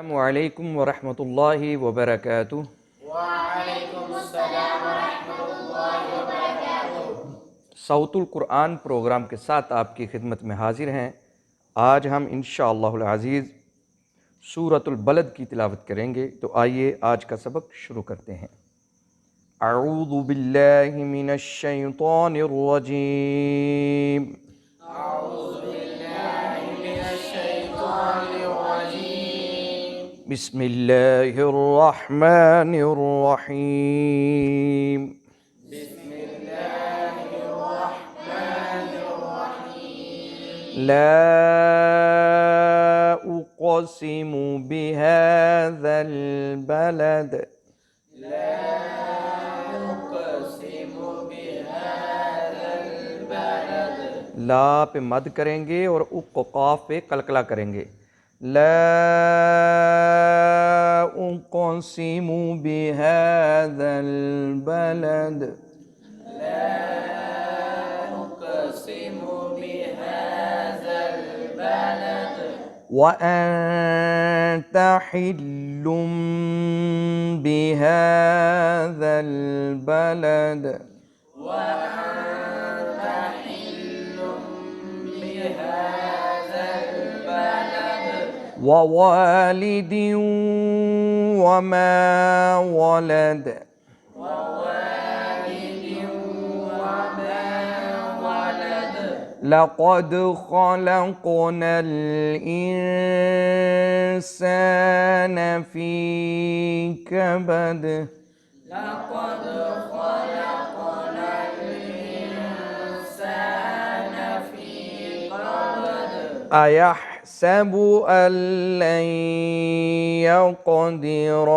अस्सलामुअलैकुम वरहमतुल्लाहि वबरकातुह। वालेकुमुस्सलाम वरहमतुल्लाहि वबरकातुह। सौतुल कुरान प्रोग्राम के साथ आपकी खिदमत में हाजिर हैं। आज हम इंशाअल्लाहुल अज़ीज़ सूरतुल बलद की तिलावत करेंगे। तो आइए आज का सबक शुरू करते हैं। अऊज़ु बिल्लाहि मिनश शैतानिर रजीम। बिस्मिल्लाहिर रहमानिर रहीम। ला उक़सिमु बिहाज़ल बलद। ला पे मद करेंगे और उक़ पे कलकला करेंगे। ला उक़सिमु बिहाज़ल बलद। वअन्त हिल्लुम बिहाज़ल बलद। ववालिदिन वमा वलद। लक़द ख़लक़नल इंसान फ़ी कबद। अयहसबु अल्लन यक़दिर।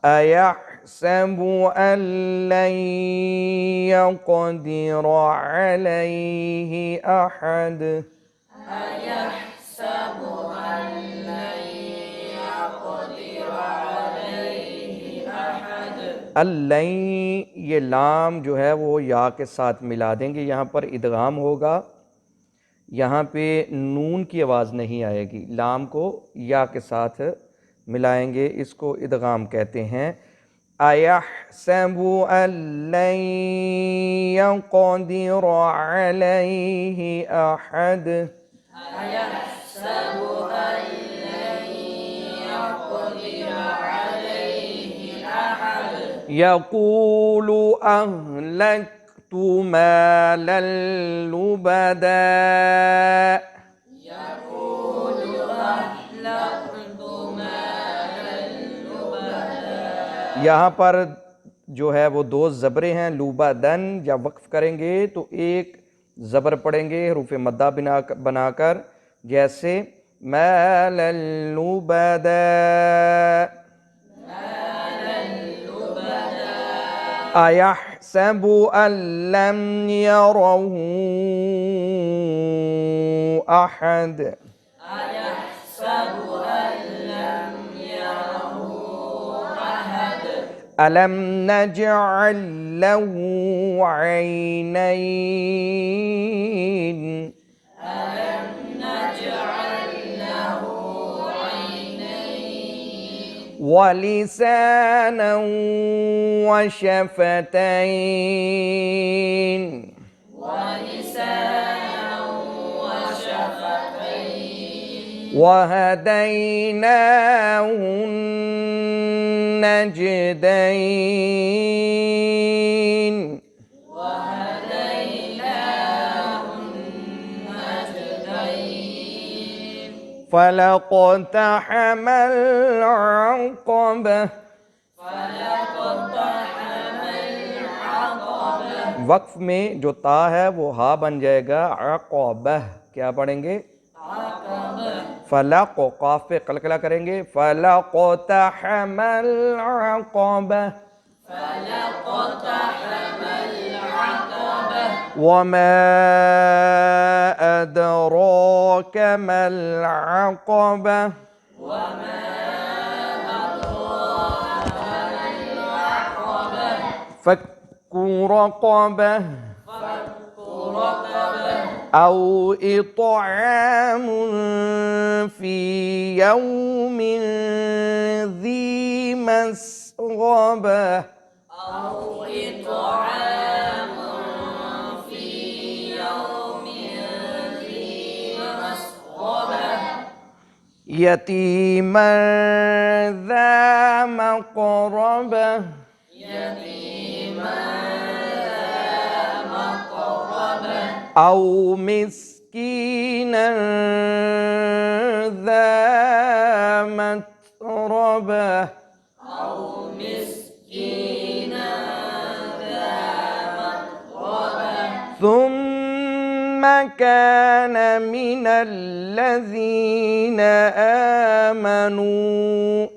अयहसबु अल्लन यक़दिर अलैहि अहद। अल्लन, ये लाम जो है वो या के साथ मिला देंगे। यहाँ पर इदगाम होगा, यहाँ पे नून की आवाज़ नहीं आएगी। लाम को या के साथ मिलाएंगे, इसको इदगाम कहते हैं। अयहसबु अल्लन यक़दिर अलैहि अहद। यक़ूलु अहलक्तु मालन लुबदा। यहाँ पर जो है वो दो ज़बरें हैं। लुबदन जब वक्फ़ करेंगे तो एक ज़बर पढ़ेंगे हरूफ़ मद्दा बनाकर, जैसे मालन लुबदा। अयहसबु अल्लम यरहु अहद। अलम नजअल लहु ऐनैन। वलिसानन वशफतैन। वहदैनाहु नजदैन। फलक़तहमल अक़बह। वक्फ में जो ता है वो हा बन जाएगा। अक़बह क्या पढ़ेंगे? फलक़, क़ाफ़ पे कलकला करेंगे। फलक़तहमल अक़बह। वमा अदराक मल अक़बह। फक्कु रक़बह। أو إطعام في يوم ذي مسغبة أو إطعام في يوم ذي مسغبة يتيما ذا مقربة يتيما ذا مقربة أو مسكينا ذا متربة أو مسكينا ذا متربة ثم كان من الذين آمنوا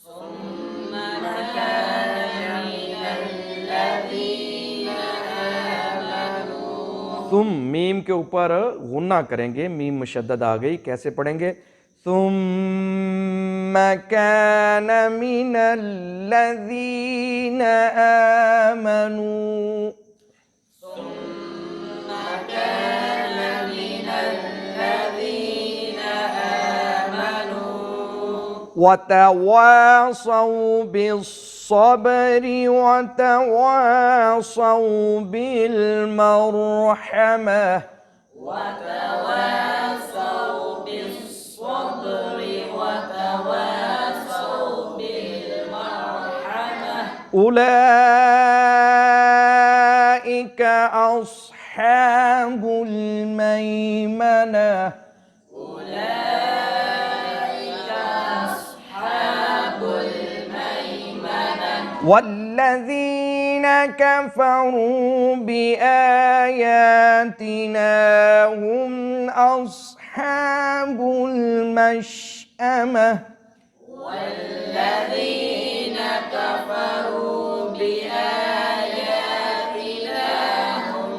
ثم كان من الذين آمنوا तुम मीम के ऊपर गुन्ना करेंगे, मीम मुशद्दद आ गई, कैसे पढ़ेंगे? ثم كان من الذين آمنوا ثم كان من الذين آمنوا وتواصوا بالصبر وتواصوا بالمرحمة وتواصوا بالصبر وتواصوا بالمرحمة أولئك أصحاب الميمنة أولئك أصحاب الميمنة والذين كفروا بآياتنا هم أصحاب المشأمة والذين كفروا بآياتنا هم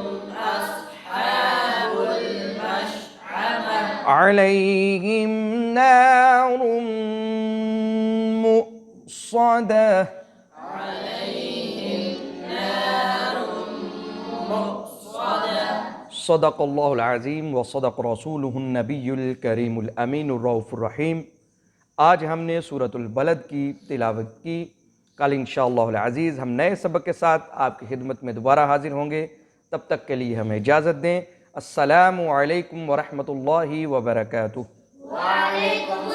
أصحاب المشأمة عليهم نار مؤصدة عليهم نار مؤصدة صدق الله العظीम व सदक़ रसूलुहुन नबीयुल करीमुल अमीनुर रऊफ़ुर रहीम। आज हमने सूरतुल बलद की तिलावत की। कल इंशाअल्लाहुल अज़ीज़ हम नए सबक के साथ आपकी खिदमत में दोबारा हाजिर होंगे। तब तक के लिए हमें इजाज़त दें। अस्सलामु अलैकुम व रहमतुल्लाहि व बरकातुहू। वालेकुम